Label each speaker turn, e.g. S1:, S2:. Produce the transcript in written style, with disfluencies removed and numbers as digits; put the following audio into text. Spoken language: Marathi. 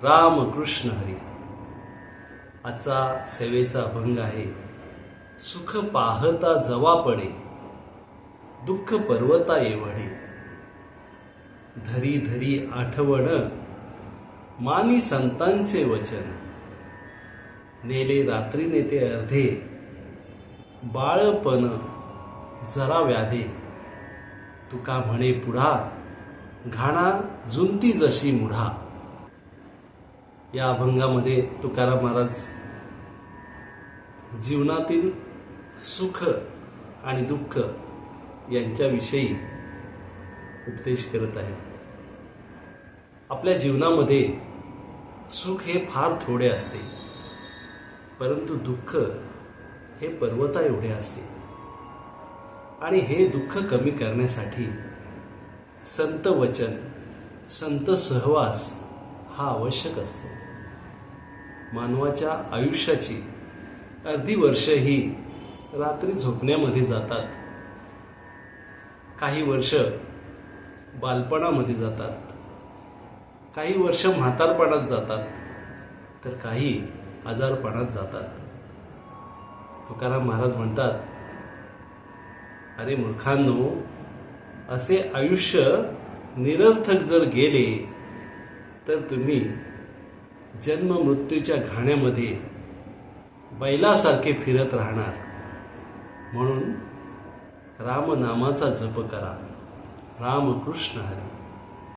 S1: राम कृष्ण हरी. आजचा सेवेचा अभंग आहे. सुख पाहता जवा पडे, दुःख पर्वता एवढे. धरी धरी आठवण, मानी संतांचे वचन. नेले रात्रीने ते अर्धे, बाळपण जरा व्याधे. तुका म्हणे पुढा, घाणा जुंती जशी मुढा. या अभंगामध्ये तुकाराम महाराज जीवनातील सुख आणि दुःख यांच्याविषयी उपदेश करत आहेत. आपल्या जीवनामध्ये सुख हे फार थोडे असते, परंतु दुःख हे पर्वता एवढे असते. आणि हे दुःख कमी करण्यासाठी संत वचन, संत सहवास हा आवश्यक असतो. मानवाच्या आयुष्याची अर्धी वर्ष ही रात्री झोपण्यामध्ये जातात, काही वर्ष बालपणामध्ये जातात, काही वर्ष म्हातारपणात जातात, तर काही आजारपणात जातात. तुकाराम महाराज म्हणतात, अरे मूर्खांनो, असे आयुष्य निरर्थक जर गेले तर तुम्ही जन्म मृत्यूच्या घाण्यामध्ये बैलासारखे फिरत राहणार. म्हणून रामनामाचा जप करा. राम कृष्ण हरी.